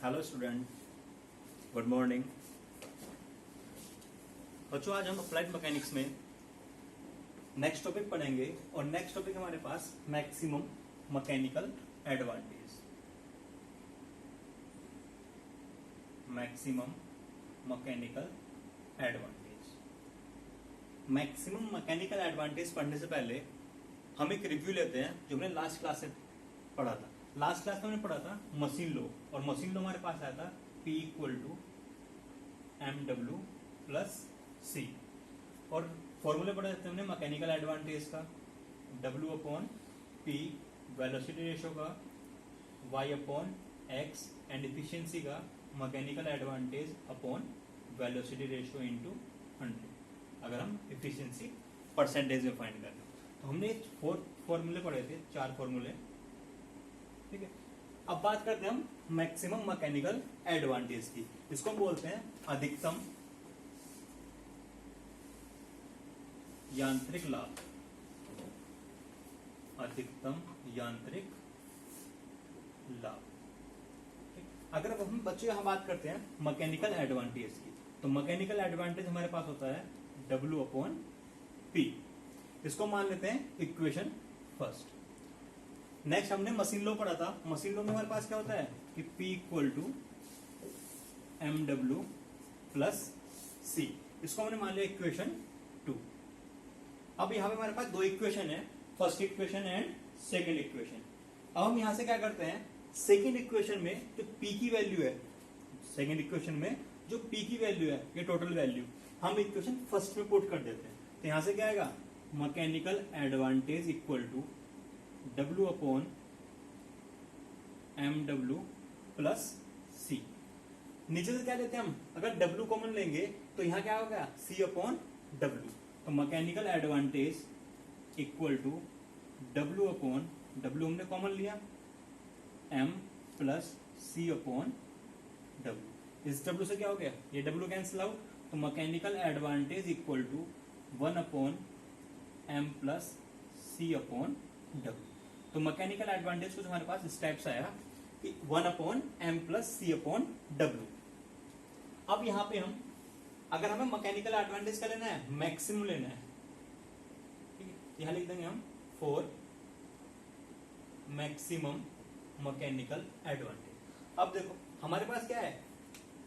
Hello student, good morning. बच्चों, आज हम अप्लाइड मैकेनिक्स में नेक्स्ट टॉपिक पढ़ेंगे और नेक्स्ट टॉपिक हमारे पास maximum mechanical advantage. Maximum mechanical advantage. Maximum mechanical advantage पढ़ने से पहले हम एक रिव्यू लेते हैं जो हमने लास्ट क्लास में पढ़ा था। लास्ट क्लास में हमने पढ़ा था मशीन लॉ, और मशीन लॉ हमारे पास आया था P = mw + c, और फॉर्मूले पढ़े थे हमने मैकेनिकल एडवांटेज का W/P वेलोसिटी रेशियो का, Y/x एंड इफिशिएंसी का, mechanical advantage upon velocity ratio into 100 अगर हम इफिशिएंसी परसेंटेज में फाइंड करें। तो हमने 4 फॉर्मूले पढ़े थे, 4 फॉर्मूले, ठीक है। अब बात करते हैं हम मैक्सिमम मैकेनिकल एडवांटेज की। इसको हम बोलते हैं अधिकतम यांत्रिक लाभ। अधिकतम यांत्रिक लाभ। अगर अब हम बच्चों यहां बात करते हैं मैकेनिकल एडवांटेज की, तो मैकेनिकल एडवांटेज हमारे पास होता है W/P। इसको मान लेते हैं इक्वेशन फर्स्ट। नेक्स्ट हमने मशीन लॉ पढ़ा था। मशीन लॉ में हमारे पास क्या होता है कि P = mw + c। इसको हमने मान लिया इक्वेशन 2। अब यहां पे हमारे पास 2 इक्वेशन है, first equation and second equation. अब हम यहां से क्या करते हैं, सेकंड इक्वेशन में जो P की वैल्यू है, सेकंड इक्वेशन में जो P की वैल्यू है, ये टोटल वैल्यू हम इक्वेशन फर्स्ट में पुट कर देते हैं। तो यहां से क्या आएगा, mechanical advantage equal to W/mw + c। नीचे से क्या लेते हैं हम, अगर W कॉमन लेंगे तो यहां क्या होगा, C/W। तो mechanical advantage equal to W हमने कॉमन लिया, m + C/W। इस W से क्या हो गया, ये W कैंसिल आउट, तो mechanical advantage equal to 1/m + C/W। तो मैकेनिकल एडवांटेज कुछ हमारे पास स्टेप्स आया कि 1/m + C/W। अब यहां पे हम, अगर हमें मैकेनिकल एडवांटेज का लेना है, मैक्सिमम लेना है, ठीक है, यहां लिख देंगे हम फॉर मैक्सिमम मैकेनिकल एडवांटेज। अब देखो हमारे पास क्या है,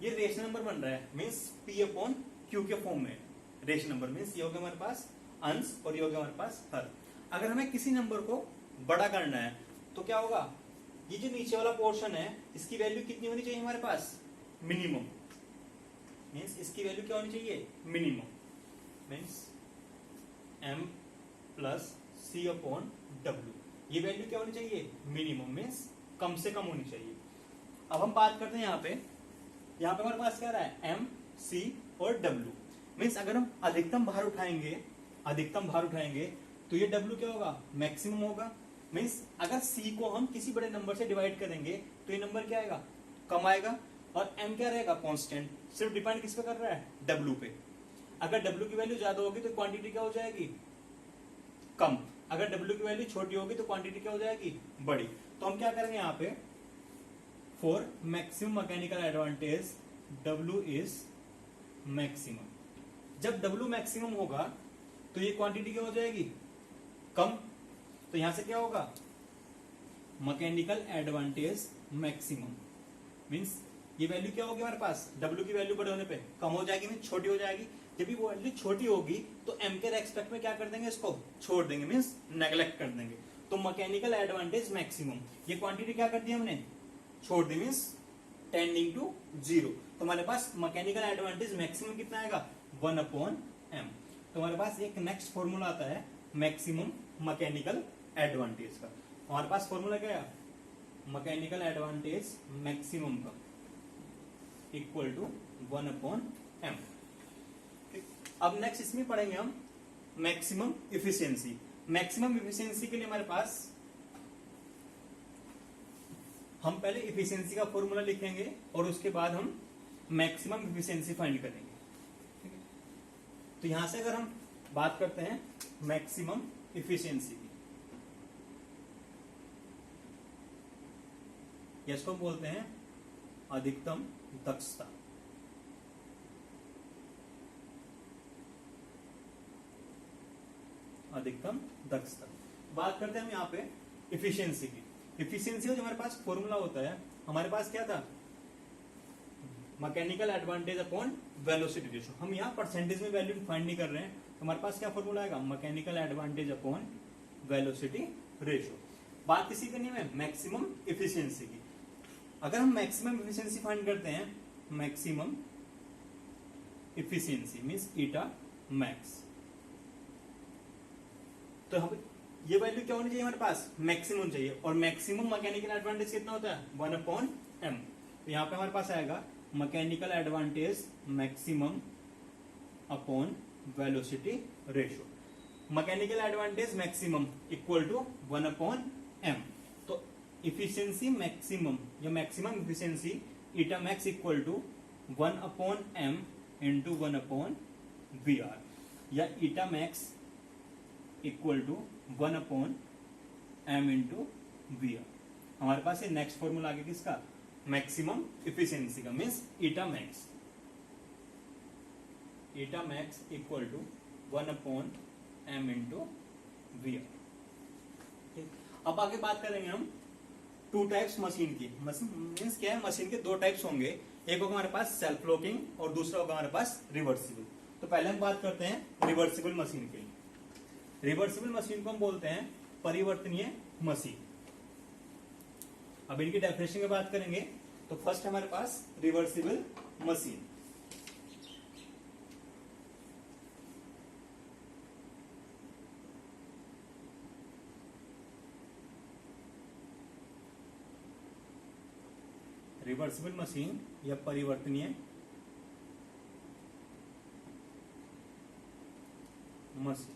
ये रेशनल नंबर बन रहा है, मीन्स P/Q के फॉर्म में। रेशनल नंबर मीन्स ये हो गया हमारे पास अंश और ये हो गया हमारे पास हर। अगर हमें किसी नंबर को बड़ा करना है तो क्या होगा, ये जो नीचे वाला पोर्शन है इसकी वैल्यू कितनी होनी चाहिए हमारे पास, मिनिमम। मीन्स इसकी वैल्यू क्या होनी चाहिए, मिनिमम। मीन्स m + C/W, ये वैल्यू क्या होनी चाहिए, मिनिमम, मीन्स कम से कम होनी चाहिए। अब हम बात करते हैं यहाँ पे हमारे पास क्या रहा है, m, c और w। मीन्स अगर हम अधिकतम भार उठाएंगे तो ये W क्या होगा, मैक्सिमम होगा। मीन्स अगर C को हम किसी बड़े नंबर से डिवाइड करेंगे तो ये नंबर क्या आएगा, कम आएगा, और M क्या रहेगा, कांस्टेंट। सिर्फ डिपेंड किस पे कर रहा है, W पे। अगर W की वैल्यू ज्यादा होगी तो क्वांटिटी क्या हो जाएगी, कम। अगर W की वैल्यू छोटी होगी तो क्वांटिटी क्या हो जाएगी, बड़ी। तो हम क्या करेंगे यहाँ पे, for maximum mechanical advantage W is maximum. जब W मैक्सिमम होगा तो ये क्वांटिटी क्या हो जाएगी, कम। तो यहां से क्या होगा, मैकेनिकल एडवांटेज मैक्सिमम। मींस ये वैल्यू क्या होगी हमारे पास, W की वैल्यू बड़े होने पे कम हो जाएगी, मींस छोटी हो जाएगी। जब भी वो वैल्यू छोटी होगी तो M के रेस्पेक्ट में क्या कर देंगे, इसको छोड़ देंगे, मींस नेग्लेक्ट कर देंगे। तो मैकेनिकल एडवांटेज मैक्सिमम, ये क्वांटिटी क्या कर दी हमने, छोड़ दी, मींस टेंडिंग टू 0। तो हमारे पास मैकेनिकल एडवांटेज मैक्सिमम कितना आएगा, 1/m। तो हमारे पास एक नेक्स्ट फॉर्मूला आता है मैक्सिमम मैकेनिकल एडवांटेज का। हमारे पास फॉर्मूला क्या है, मैकेनिकल एडवांटेज मैक्सिमम का इक्वल टू 1/m। अब नेक्स्ट इसमें पढ़ेंगे हम मैक्सिमम इफिशियंसी। मैक्सिमम इफिशियंसी के लिए हमारे पास हम पहले इफिशियंसी का फॉर्मूला लिखेंगे और उसके बाद हम मैक्सिमम इफिशियंसी फाइंड करेंगे। तो यहां से अगर हम बात करते हैं मैक्सिमम इफिशियंसी की, इसको बोलते हैं अधिकतम दक्षता। अधिकतम दक्षता। बात करते हैं हम यहाँ पे इफिशियंसी की। इफिशियंसी का जो हमारे पास फॉर्मूला होता है, हमारे पास क्या था, mechanical advantage upon velocity ratio. हम यहाँ परसेंटेज में वैल्यू फाइंड नहीं कर रहे हैं, तो हमारे पास क्या फॉर्मूला आएगा, mechanical advantage upon velocity ratio. बात किसी करनी है मैक्सिमम इफिशियंसी की। अगर हम मैक्सिमम इफिशियंसी फाइंड करते हैं, मैक्सिमम इफिशियंसी मींस ईटा मैक्स, तो हम ये वैल्यू क्या होनी चाहिए हमारे पास, मैक्सिमम चाहिए। और मैक्सिमम मैकेनिकल एडवांटेज कितना होता है, 1/m। तो यहाँ पे हमारे पास आएगा mechanical advantage maximum upon velocity ratio. Mechanical advantage maximum equal to 1/m। तो इफिशियंसी मैक्सिमम या maximum efficiency eta max equal to 1/m into 1/vr, या eta max equal to 1/m into vr। हमारे पास ये नेक्स्ट फॉर्मूला आगे किसका, maximum efficiency का, means eta max. Eta max equal to 1/m into vr। अब आगे बात करेंगे हम टू टाइप्स मशीन की। मीन्स क्या है, मशीन के दो टाइप्स होंगे, एक होगा हमारे पास सेल्फ लॉकिंग और दूसरा होगा हमारे पास रिवर्सिबल। तो पहले हम बात करते हैं रिवर्सिबल मशीन की। रिवर्सिबल मशीन को हम बोलते हैं परिवर्तनीय मशीन। अब इनकी डेफिनेशन की बात करेंगे तो फर्स्ट हमारे पास रिवर्सिबल मशीन। रिवर्सिबल मशीन या परिवर्तनीय मशीन।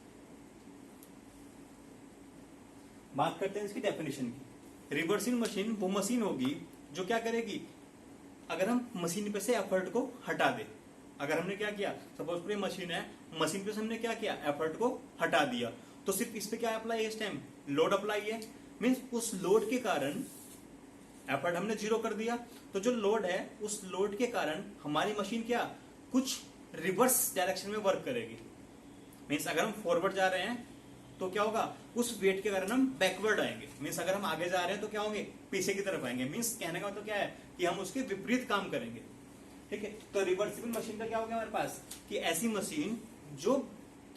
बात करते हैं इसकी डेफिनेशन की। रिवर्सिबल मशीन वो मशीन होगी जो क्या करेगी, अगर हम मशीन पे से एफर्ट को हटा दे। अगर हमने क्या किया, सपोज पूरी मशीन है, मशीन पे से हमने क्या किया, एफर्ट को हटा दिया, तो सिर्फ इस पे क्या अप्लाई है, इस टाइम लोड अप्लाई है। मीन्स उस लोड के कारण एफर्ट हमने जीरो कर दिया, तो जो लोड है उस लोड के कारण हमारी मशीन क्या कुछ रिवर्स डायरेक्शन में वर्क करेगी। मीन्स अगर हम फॉरवर्ड जा रहे हैं तो क्या होगा, उस वेट के कारण हम बैकवर्ड आएंगे। मीन्स अगर हम आगे जा रहे हैं तो क्या होंगे, पीछे की तरफ आएंगे। मीन्स कहने का मतलब क्या है कि हम उसके विपरीत काम करेंगे। ठीक है, तो रिवर्सिबल मशीन का क्या हो गया हमारे पास, कि ऐसी मशीन जो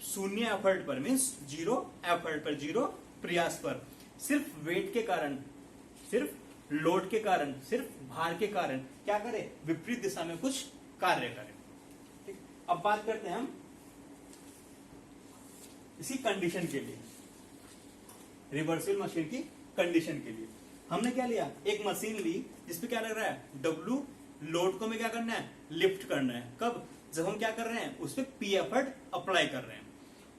शून्य एफर्ट पर, मीन्स जीरो एफर्ट पर, जीरो प्रयास पर, सिर्फ वेट के कारण, सिर्फ लोड के कारण, सिर्फ भार के कारण क्या करे, विपरीत दिशा में कुछ कार्य करे। ठीक, अब बात करते हैं हम इसी कंडीशन के लिए, रिवर्सिबल मशीन की कंडीशन के लिए हमने क्या लिया, एक मशीन ली जिसपे क्या लग रहा है, W लोड को हमें क्या करना है, लिफ्ट करना है। कब, जब हम क्या कर रहे हैं, उस पर P एफर्ट अप्लाई कर रहे हैं।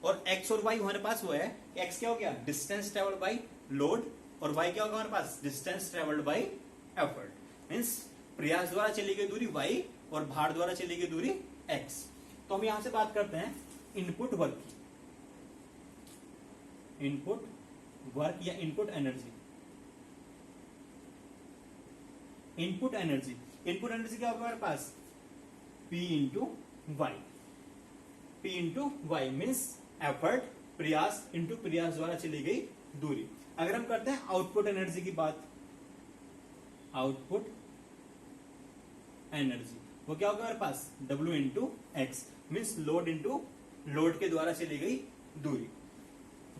और X और Y हमारे पास वो है, X क्या हो गया, डिस्टेंस ट्रेवल्ड बाई लोड, और Y क्या होगा हमारे पास, distance travelled by effort. Means प्रयास द्वारा चली गई दूरी Y और भार द्वारा चली गई दूरी X। तो हम यहां से बात करते हैं इनपुट वर्क की। इनपुट वर्क या input energy. Input energy, input energy क्या होगा हमारे पास, P into Y. P into Y means effort, प्रयास इंटू प्रयास द्वारा चली गई दूरी। अगर हम करते हैं आउटपुट एनर्जी की बात, आउटपुट एनर्जी वो क्या होगा हमारे पास, W into x means load into load के द्वारा चली गई दूरी।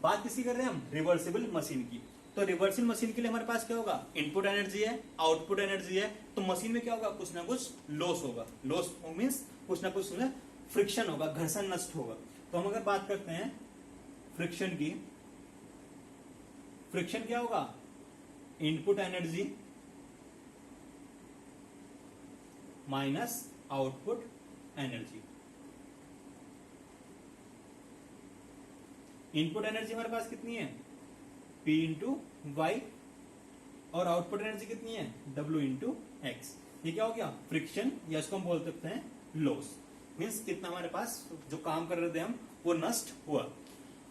बात किसी कर रहे हैं हम, रिवर्सिबल मशीन की। तो रिवर्सिबल मशीन के लिए हमारे पास क्या होगा, इनपुट एनर्जी है, आउटपुट एनर्जी है, तो मशीन में क्या होगा, कुछ ना कुछ लॉस होगा। लॉस मीन्स कुछ ना कुछ फ्रिक्शन होगा, घर्षण नष्ट होगा। तो हम अगर बात करते हैं फ्रिक्शन की, फ्रिक्शन क्या होगा, input energy minus output energy. Input energy हमारे पास कितनी है, P इंटू वाई, और आउटपुट एनर्जी कितनी है, W इंटू एक्स। ये क्या हो गया, फ्रिक्शन, या इसको हम बोल सकते हैं लॉस। मीन्स कितना हमारे पास जो काम कर रहे थे हम वो नष्ट हुआ।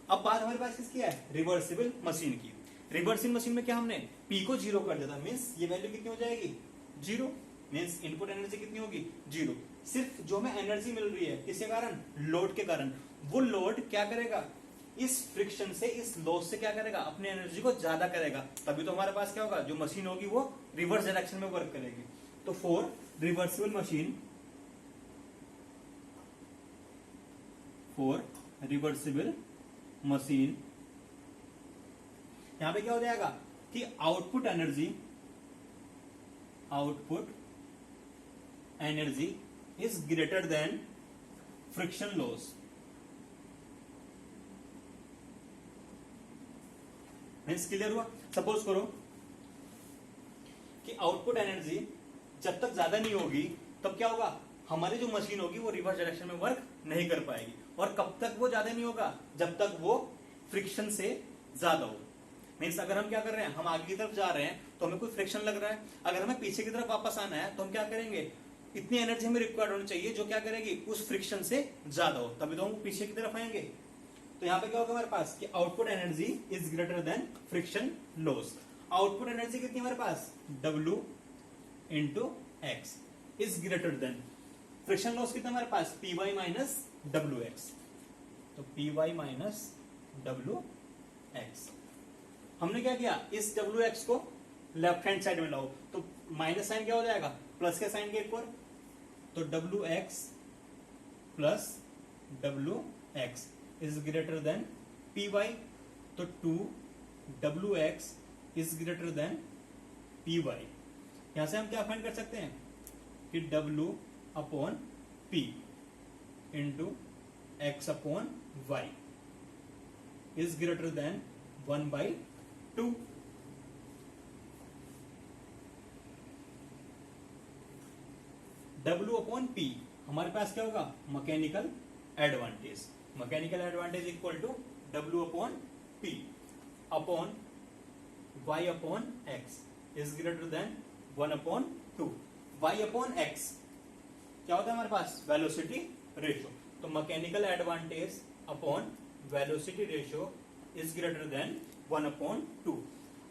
अब बात हमारे पास किसकी है, रिवर्सिबल मशीन की। रिवर्सिबल मशीन में क्या हमने P को जीरो कर दिया था, मीन्स ये वैल्यू कितनी हो जाएगी, जीरो। मीन्स इनपुट एनर्जी कितनी होगी, 0। सिर्फ जो हमें एनर्जी मिल रही है किसके कारण, लोड के कारण, वो लोड क्या करेगा, इस फ्रिक्शन से, इस लॉस से क्या करेगा, अपनी एनर्जी को ज्यादा करेगा, तभी तो हमारे पास क्या होगा, जो मशीन होगी वो रिवर्स डायरेक्शन में वर्क करेगी। तो for reversible machine, for reversible machine, यहां पे क्या हो जाएगा कि output energy is greater then friction loss. Means clear हुआ। सपोज करो कि आउटपुट एनर्जी जब तक ज्यादा नहीं होगी तब क्या होगा, हमारी जो मशीन होगी वो रिवर्स डायरेक्शन में वर्क नहीं कर पाएगी। और कब तक वो ज्यादा नहीं होगा, जब तक वो फ्रिक्शन से ज्यादा हो। मीन्स अगर हम क्या कर रहे हैं, हम आगे की तरफ जा रहे हैं तो हमें कोई फ्रिक्शन लग रहा है, अगर हमें पीछे की तरफ वापस आना है तो हम क्या करेंगे, इतनी एनर्जी हमें रिक्वायर्ड होनी चाहिए जो क्या करेगी, उस फ्रिक्शन से ज्यादा हो, तभी तो हम पीछे की तरफ आएंगे। तो यहां पे क्या होगा हमारे पास कि output energy is greater then friction loss. Output energy कितनी हमारे पास, W into x is greater then friction loss कितना हमारे पास, Py माइनस WX। तो Py माइनस WX, हमने क्या किया, इस WX को लेफ्ट हैंड साइड में लाओ तो माइनस साइन क्या हो जाएगा, प्लस के साइन के एक और, तो WX plus WX is greater then Py, तो 2WX is greater then Py। यहां से हम क्या फाइंड कर सकते हैं कि W upon P into X upon Y is greater than 1/2। W upon P हमारे पास क्या होगा, mechanical advantage. Mechanical advantage equal to W upon P upon Y upon X is greater than 1/2। Y upon X क्या होता है हमारे पास, velocity ratio. तो mechanical advantage upon velocity ratio is greater than 1/2।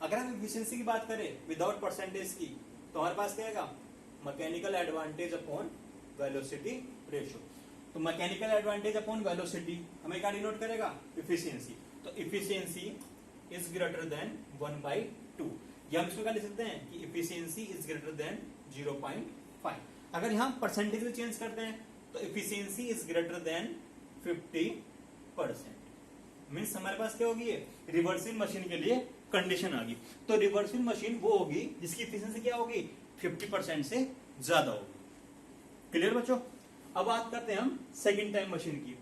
अगर हम एफिशिएंसी की बात करें विदाउट परसेंटेज की, तो हमारे पास क्या आएगा, mechanical advantage upon velocity ratio. तो मैकेनिकल एडवांटेज अपॉन वेलोसिटी हमें क्या डिनोट करेगा, इफिशियंसी। तो इफिशियंसी इज ग्रेटर देन 1/2। या हम इसमें क्या लिख सकते हैं कि इफिशियंसी इज ग्रेटर देन 0.5। अगर यहां परसेंटेज में चेंज करते हैं तो efficiency is greater then 50%। Means हमारे पास क्या होगी, रिवर्सिबल मशीन के लिए कंडीशन आ गई। तो रिवर्सिबल मशीन वो होगी जिसकी इफिशियंसी क्या होगी, 50% से ज्यादा होगी। क्लियर बच्चों। अब बात करते हैं हम सेकंड टाइप मशीन की,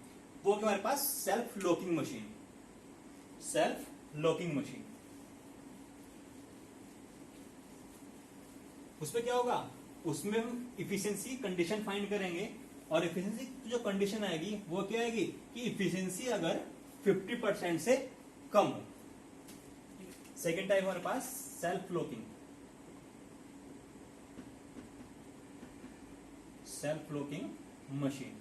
वो हमारे पास self locking machine. Self locking machine, उसमें क्या होगा, उसमें हम इफिशियंसी कंडीशन फाइंड करेंगे और इफिशियंसी जो कंडीशन आएगी वो क्या आएगी कि इफिशियंसी अगर 50% से कम हो। सेकेंड टाइप हमारे पास self locking. Self locking machine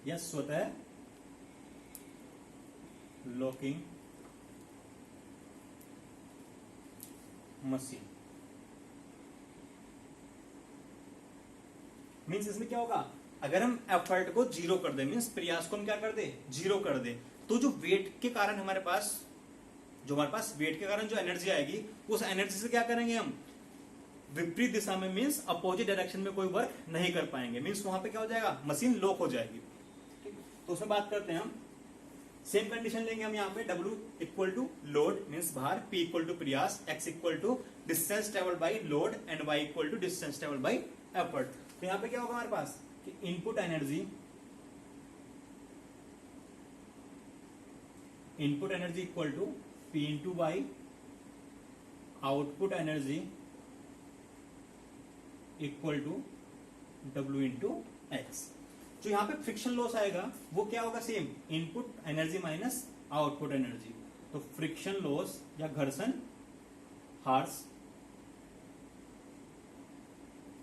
या स्वतः लॉकिंग मशीन। मीन्स इसमें क्या होगा, अगर हम एफर्ट को जीरो कर दे, मीन्स प्रयास को हम क्या कर दे, जीरो कर दे, तो जो वेट के कारण हमारे पास वेट के कारण जो एनर्जी आएगी, उस एनर्जी से क्या करेंगे हम, विपरीत दिशा में, मीन्स अपोजिट डायरेक्शन में कोई वर्क नहीं कर पाएंगे। मीन्स वहां पे क्या हो जाएगा, मशीन लॉक हो जाएगी। तो उसमें बात करते हैं हम, सेम कंडीशन लेंगे हम यहाँ पे, W equal to load means भार, P इक्वल टू प्रयास, X equal to distance travel by load and Y equal to distance travel by effort. तो यहाँ पे क्या होगा हमारे पास कि input energy equal to P into Y, output energy equal to W into X. जो यहाँ पे फ्रिक्शन लॉस आएगा वो क्या होगा, same input energy minus output energy. तो फ्रिक्शन लॉस या घर्षण हार्स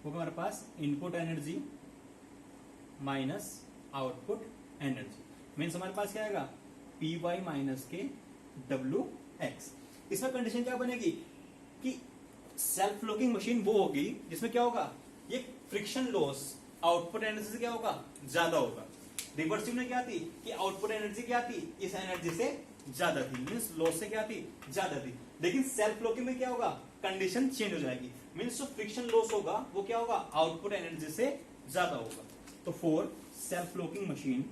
होगा हमारे पास input energy minus output energy. Means हमारे पास क्या आएगा, Py माइनस के WX। इसमें कंडीशन क्या बनेगी कि सेल्फ फ्लोटिंग मशीन वो होगी जिसमें क्या होगा, ये फ्रिक्शन लॉस आउटपुट एनर्जी से क्या होगा, ज्यादा होगा। रिवर्सिबल में क्या थी कि आउटपुट एनर्जी क्या थी, इस एनर्जी से ज्यादा थी, मीन्स लॉस से क्या थी, ज्यादा थी। लेकिन सेल्फ फ्लोटिंग में क्या होगा, कंडीशन चेंज हो जाएगी, मीन्स जो फ्रिक्शन लॉस होगा वो क्या होगा, आउटपुट एनर्जी से ज्यादा होगा। तो for self floating machine,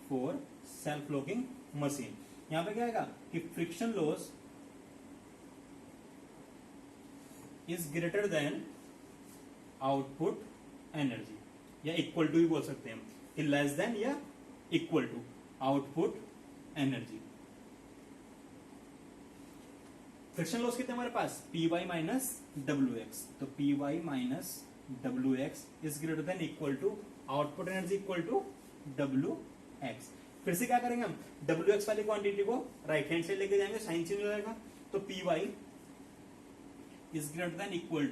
for self floating machine, यहां पे क्या आएगा कि friction loss is greater than output energy, या इक्वल टू भी बोल सकते हैं हम, कि लेस देन या equal to output energy. Friction loss कितने हमारे पास, P Y minus W X, तो P Y minus W X is greater than equal to output energy equal to W X. फिर से क्या करेंगे हम, डब्ल्यू एक्स वाली क्वांटिटी को राइट हैंड साइड लेके जाएंगे, साइन चेंज हो जाएगा, तो P Y is greater than equal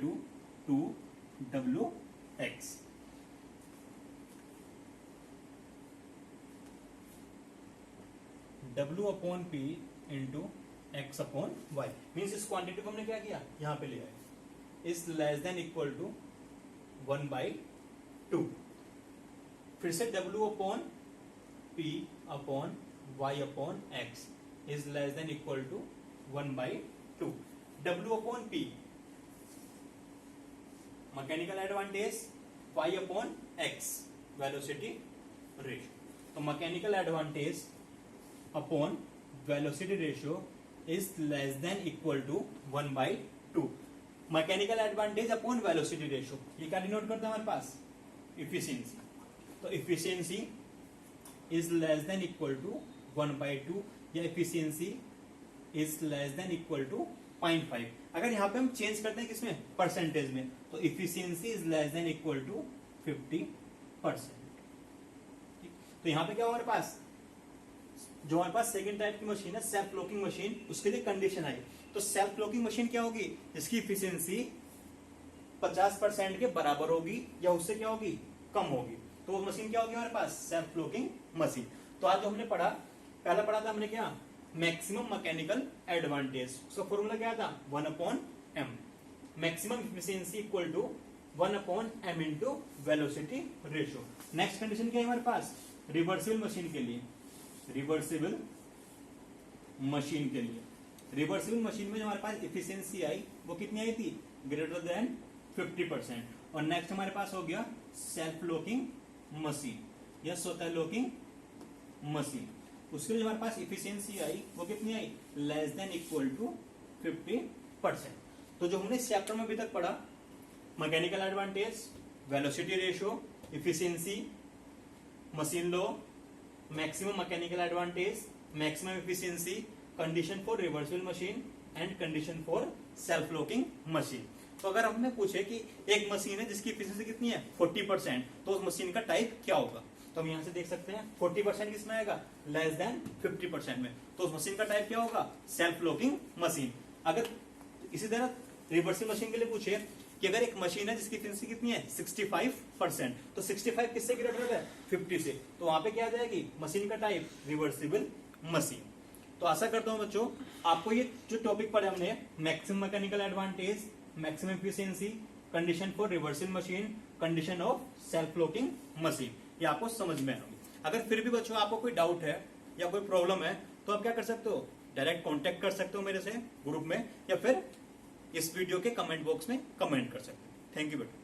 to W X. W upon P into X upon Y, means इस क्वांटिटी को हमने क्या किया, यहां पे ले आए, is less than equal to 1/2। फिर से W upon P upon Y upon X is less than equal to 1/2। W upon P mechanical advantage, Y upon X velocity ratio, तो mechanical advantage upon velocity ratio is less than equal to 1/2। Mechanical advantage upon velocity ratio, ये क्या denote करता है हमारे पास, efficiency, तो efficiency is less than equal to 1/2, या efficiency is less than equal to 0.5। अगर यहां पे हम चेंज करते हैं किसमें, परसेंटेज में, तो efficiency is less than equal to 50%। तो यहां पे क्या हमारे पास, जो हमारे पास सेकंड टाइप की मशीन है सेल्फ फ्लोटिंग मशीन, उसके लिए कंडीशन आई, तो सेल्फ फ्लोटिंग मशीन क्या होगी, जिसकी इफिशियंसी 50% के बराबर होगी या उससे क्या होगी, कम होगी, तो वो मशीन क्या होगी हमारे पास, सेल्फ फ्लोटिंग मशीन। तो आज जो हमने पढ़ा, पहला पढ़ा था हमने क्या, मैक्सिमम मैकेनिकल एडवांटेज, उसका फॉर्मूला क्या था, 1/m, maximum efficiency equal to 1/m into velocity ratio. Next condition क्या है हमारे पास, रिवर्सिबल मशीन के लिए, रिवर्सिबल मशीन के लिए, रिवर्सिबल मशीन में जो हमारे पास इफिशियंसी आई वो कितनी आई थी, ग्रेटर देन 50%। और नेक्स्ट हमारे पास हो गया सेल्फ लॉकिंग मशीन या स्वतः लॉकिंग मशीन, उसके लिए हमारे पास इफिशियंसी आई वो कितनी आई, लेस देन इक्वल टू 50%। तो जो हमने इस चैप्टर में अभी तक पढ़ा, mechanical advantage, velocity ratio, efficiency, machine law, maximum mechanical advantage, maximum efficiency, condition for reversible machine and condition for self locking machine. तो अगर हमने पूछे कि एक मशीन है जिसकी इफिशियंसी कितनी है 40%, तो उस मशीन का टाइप क्या होगा, तो हम यहां से देख सकते हैं 40% किसमें आएगा, लेस देन 50% में, तो उस मशीन का टाइप क्या होगा, सेल्फ लॉकिंग मशीन। अगर इसी तरह रिवर्सिबल मशीन के लिए पूछे कि अगर एक मशीन है जिसकी इफिशियंसी कितनी है 65%, तो 65 किससे ग्रेटर है, 50 से, तो वहां पे क्या आ जाएगी, मशीन का टाइप रिवर्सिबल मशीन। तो आशा करता हूं बच्चों आपको ये जो टॉपिक पढ़े हमने, maximum mechanical advantage, maximum efficiency, condition for reversible machine, condition of self locking machine, ये आपको समझ में आएगी। अगर फिर भी बच्चों आपको कोई डाउट है या कोई प्रॉब्लम है तो आप क्या कर सकते हो, डायरेक्ट कांटेक्ट कर सकते हो मेरे से ग्रुप में, या फिर इस वीडियो के कमेंट बॉक्स में कमेंट कर सकते हो। थैंक यू बेटा।